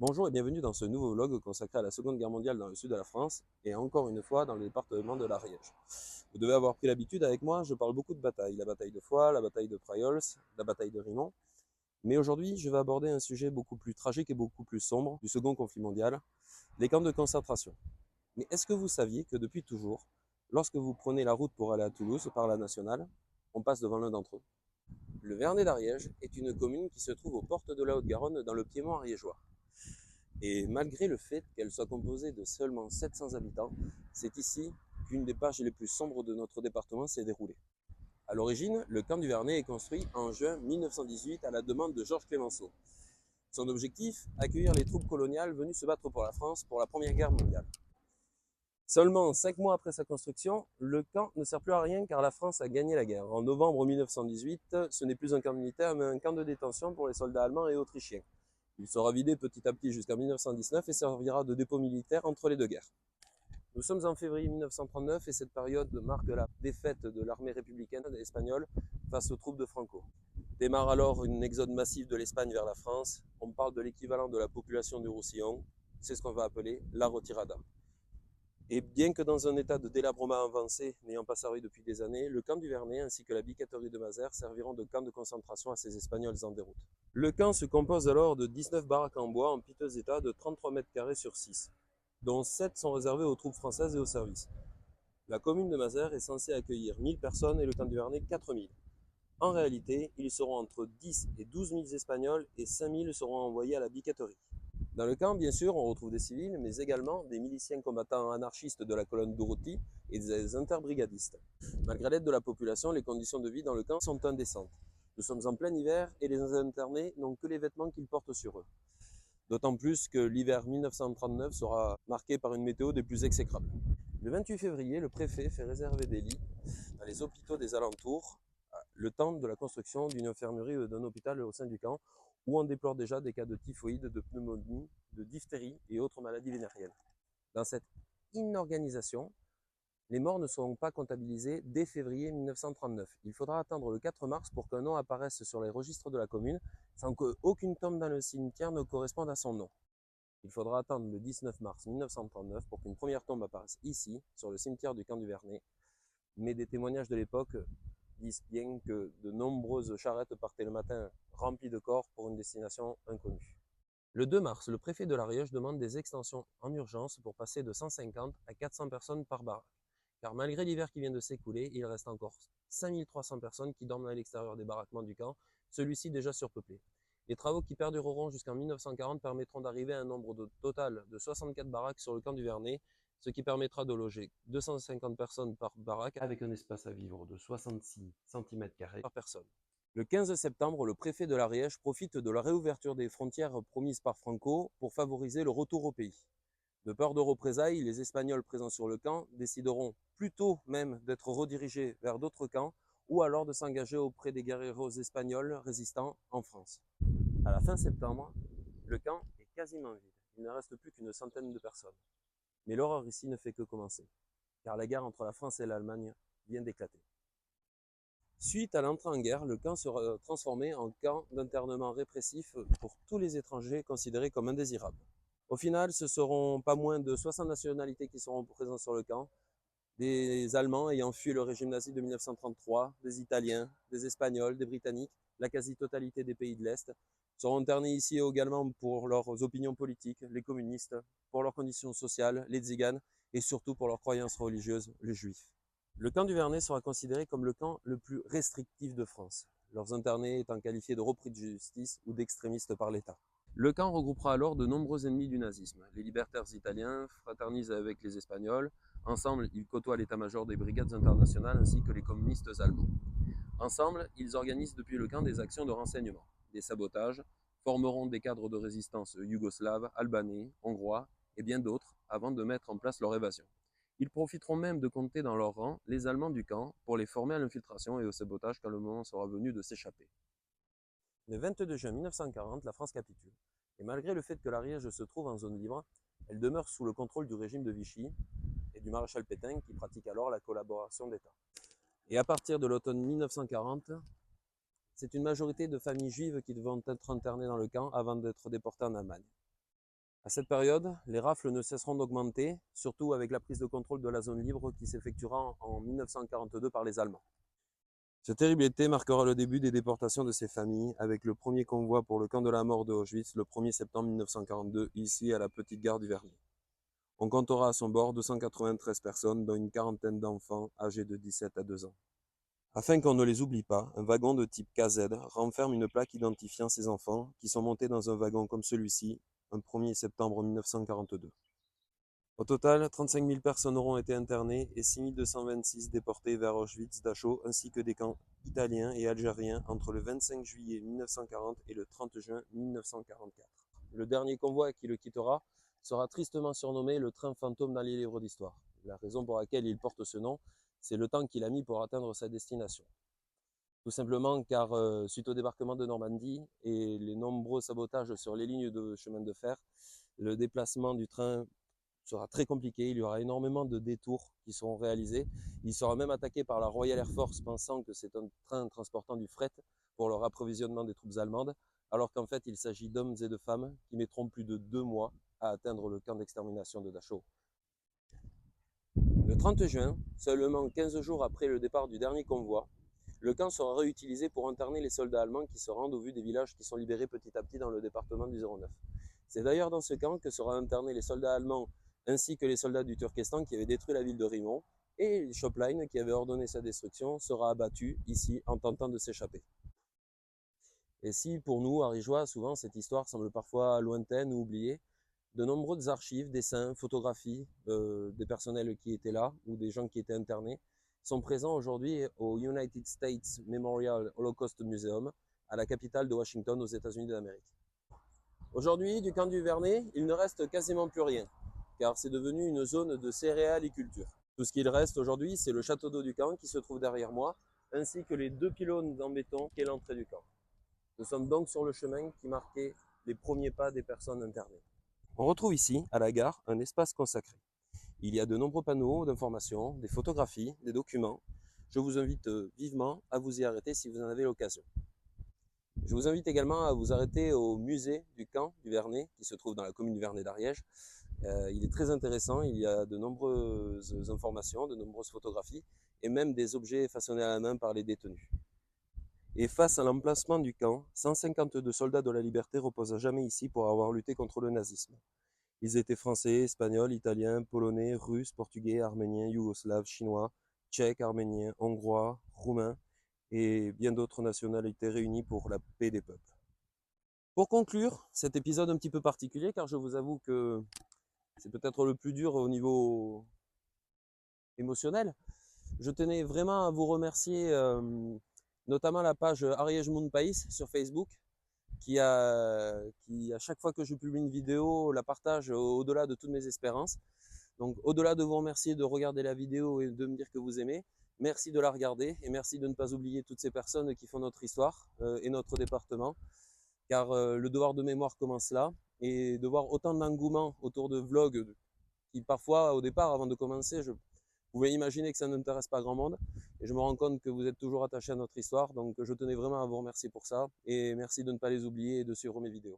Bonjour et bienvenue dans ce nouveau vlog consacré à la Seconde Guerre mondiale dans le sud de la France et encore une fois dans le département de l'Ariège. Vous devez avoir pris l'habitude avec moi, je parle beaucoup de batailles. La bataille de Foix, la bataille de Praiols, la bataille de Rimont. Mais aujourd'hui, je vais aborder un sujet beaucoup plus tragique et beaucoup plus sombre du second conflit mondial, les camps de concentration. Mais est-ce que vous saviez que depuis toujours, lorsque vous prenez la route pour aller à Toulouse par la nationale, on passe devant l'un d'entre eux? Le Vernet d'Ariège est une commune qui se trouve aux portes de la Haute-Garonne dans le Piémont ariégeois. Et malgré le fait qu'elle soit composée de seulement 700 habitants, c'est ici qu'une des pages les plus sombres de notre département s'est déroulée. À l'origine, le camp du Vernet est construit en juin 1918 à la demande de Georges Clemenceau. Son objectif, accueillir les troupes coloniales venues se battre pour la France pour la Première Guerre mondiale. Seulement 5 mois après sa construction, le camp ne sert plus à rien car la France a gagné la guerre. En novembre 1918, ce n'est plus un camp militaire mais un camp de détention pour les soldats allemands et autrichiens. Il sera vidé petit à petit jusqu'en 1919 et servira de dépôt militaire entre les deux guerres. Nous sommes en février 1939 et cette période marque la défaite de l'armée républicaine espagnole face aux troupes de Franco. Démarre alors une exode massive de l'Espagne vers la France. On parle de l'équivalent de la population du Roussillon. C'est ce qu'on va appeler la retirada. Et bien que dans un état de délabrement avancé, n'ayant pas servi depuis des années, le camp du Vernet ainsi que la biquetterie de Mazères serviront de camp de concentration à ces Espagnols en déroute. Le camp se compose alors de 19 baraques en bois en piteux état de 33 mètres carrés sur 6, dont 7 sont réservées aux troupes françaises et aux services. La commune de Mazères est censée accueillir 1000 personnes et le camp du Vernet 4000. En réalité, ils seront entre 10 et 12 000 Espagnols et 5000 seront envoyés à la biquetterie. Dans le camp, bien sûr, on retrouve des civils, mais également des miliciens combattants anarchistes de la colonne Durruti et des interbrigadistes. Malgré l'aide de la population, les conditions de vie dans le camp sont indécentes. Nous sommes en plein hiver et les internés n'ont que les vêtements qu'ils portent sur eux. D'autant plus que l'hiver 1939 sera marqué par une météo des plus exécrables. Le 28 février, le préfet fait réserver des lits dans les hôpitaux des alentours, le temps de la construction d'une infirmerie ou d'un hôpital au sein du camp, où on déplore déjà des cas de typhoïde, de pneumonie, de diphtérie et autres maladies vénériennes. Dans cette inorganisation, les morts ne seront pas comptabilisés dès février 1939. Il faudra attendre le 4 mars pour qu'un nom apparaisse sur les registres de la commune, sans qu'aucune tombe dans le cimetière ne corresponde à son nom. Il faudra attendre le 19 mars 1939 pour qu'une première tombe apparaisse ici, sur le cimetière du camp du Vernet. Mais des témoignages de l'époque disent bien que de nombreuses charrettes partaient le matin remplies de corps pour une destination inconnue. Le 2 mars, le préfet de l'Ariège demande des extensions en urgence pour passer de 150 à 400 personnes par baraque. Car malgré l'hiver qui vient de s'écouler, il reste encore 5300 personnes qui dorment à l'extérieur des baraquements du camp, celui-ci déjà surpeuplé. Les travaux qui perdureront jusqu'en 1940 permettront d'arriver à un nombre total de 64 baraques sur le camp du Vernet, ce qui permettra de loger 250 personnes par baraque avec un espace à vivre de 66 cm² par personne. Le 15 septembre, le préfet de l'Ariège profite de la réouverture des frontières promises par Franco pour favoriser le retour au pays. De peur de représailles, les Espagnols présents sur le camp décideront plutôt même d'être redirigés vers d'autres camps ou alors de s'engager auprès des guerrieros espagnols résistants en France. À la fin septembre, le camp est quasiment vide. Il ne reste plus qu'une centaine de personnes. Mais l'horreur ici ne fait que commencer, car la guerre entre la France et l'Allemagne vient d'éclater. Suite à l'entrée en guerre, le camp sera transformé en camp d'internement répressif pour tous les étrangers considérés comme indésirables. Au final, ce seront pas moins de 60 nationalités qui seront présentes sur le camp, des Allemands ayant fui le régime nazi de 1933, des Italiens, des Espagnols, des Britanniques, la quasi-totalité des pays de l'Est, seront internés ici également pour leurs opinions politiques, les communistes, pour leurs conditions sociales, les tziganes, et surtout pour leurs croyances religieuses, les juifs. Le camp du Vernet sera considéré comme le camp le plus restrictif de France, leurs internés étant qualifiés de repris de justice ou d'extrémistes par l'État. Le camp regroupera alors de nombreux ennemis du nazisme. Les libertaires italiens fraternisent avec les Espagnols. Ensemble, ils côtoient l'état-major des brigades internationales ainsi que les communistes allemands. Ensemble, ils organisent depuis le camp des actions de renseignement, des sabotages, formeront des cadres de résistance yougoslaves, albanais, hongrois et bien d'autres avant de mettre en place leur évasion. Ils profiteront même de compter dans leur rang les Allemands du camp pour les former à l'infiltration et au sabotage quand le moment sera venu de s'échapper. Le 22 juin 1940, la France capitule. Et malgré le fait que l'Ariège se trouve en zone libre, elle demeure sous le contrôle du régime de Vichy et du maréchal Pétain qui pratique alors la collaboration d'État. Et à partir de l'automne 1940, c'est une majorité de familles juives qui devront être internées dans le camp avant d'être déportées en Allemagne. À cette période, les rafles ne cesseront d'augmenter, surtout avec la prise de contrôle de la zone libre qui s'effectuera en 1942 par les Allemands. Ce terrible été marquera le début des déportations de ces familles, avec le premier convoi pour le camp de la mort de Auschwitz le 1er septembre 1942, ici à la petite gare du Vernet. On comptera à son bord 293 personnes, dont une quarantaine d'enfants âgés de 17 à 2 ans. Afin qu'on ne les oublie pas, un wagon de type KZ renferme une plaque identifiant ces enfants qui sont montés dans un wagon comme celui-ci, un 1er septembre 1942. Au total, 35 000 personnes auront été internées et 6 226 déportées vers Auschwitz-Dachau ainsi que des camps italiens et algériens entre le 25 juillet 1940 et le 30 juin 1944. Le dernier convoi qui le quittera sera tristement surnommé le train fantôme dans les livres d'histoire. La raison pour laquelle il porte ce nom, c'est le temps qu'il a mis pour atteindre sa destination. Tout simplement car suite au débarquement de Normandie et les nombreux sabotages sur les lignes de chemin de fer, le déplacement du train sera très compliqué. Il y aura énormément de détours qui seront réalisés. Il sera même attaqué par la Royal Air Force pensant que c'est un train transportant du fret pour le rapprovisionnement des troupes allemandes, alors qu'en fait il s'agit d'hommes et de femmes qui mettront plus de 2 mois à atteindre le camp d'extermination de Dachau. Le 30 juin, seulement 15 jours après le départ du dernier convoi, le camp sera réutilisé pour interner les soldats allemands qui se rendent au vu des villages qui sont libérés petit à petit dans le département du 09. C'est d'ailleurs dans ce camp que seront internés les soldats allemands ainsi que les soldats du Turkestan qui avaient détruit la ville de Rimont, et Schoplein, qui avait ordonné sa destruction, sera abattu ici en tentant de s'échapper. Et si pour nous, arigeois, souvent cette histoire semble parfois lointaine ou oubliée, de nombreuses archives, dessins, photographies des personnels qui étaient là ou des gens qui étaient internés sont présents aujourd'hui au United States Memorial Holocaust Museum à la capitale de Washington aux États-Unis d'Amérique. Aujourd'hui, du camp du Vernet, il ne reste quasiment plus rien, car c'est devenu une zone de céréaliculture. Tout ce qu'il reste aujourd'hui, c'est le château d'eau du camp qui se trouve derrière moi, ainsi que les 2 pylônes en béton qui est l'entrée du camp. Nous sommes donc sur le chemin qui marquait les premiers pas des personnes internées. On retrouve ici, à la gare, un espace consacré. Il y a de nombreux panneaux d'information, des photographies, des documents. Je vous invite vivement à vous y arrêter si vous en avez l'occasion. Je vous invite également à vous arrêter au musée du camp du Vernet, qui se trouve dans la commune du Vernet d'Ariège. Il est très intéressant, il y a de nombreuses informations, de nombreuses photographies, et même des objets façonnés à la main par les détenus. Et face à l'emplacement du camp, 152 soldats de la liberté reposent à jamais ici pour avoir lutté contre le nazisme. Ils étaient français, espagnols, italiens, polonais, russes, portugais, arméniens, yougoslaves, chinois, tchèques, arméniens, hongrois, roumains et bien d'autres nationalités réunies pour la paix des peuples. Pour conclure cet épisode un petit peu particulier, car je vous avoue que c'est peut-être le plus dur au niveau émotionnel, je tenais vraiment à vous remercier, notamment la page Ariège Moon Pays sur Facebook, qui à chaque fois que je publie une vidéo, la partage au-delà de toutes mes espérances. Donc au-delà de vous remercier de regarder la vidéo et de me dire que vous aimez, merci de la regarder et merci de ne pas oublier toutes ces personnes qui font notre histoire et notre département, car le devoir de mémoire commence là, et de voir autant d'engouement autour de vlogs qui parfois au départ avant de commencer, je pouvais imaginer que ça n'intéresse pas grand monde, et je me rends compte que vous êtes toujours attachés à notre histoire, donc je tenais vraiment à vous remercier pour ça, et merci de ne pas les oublier et de suivre mes vidéos.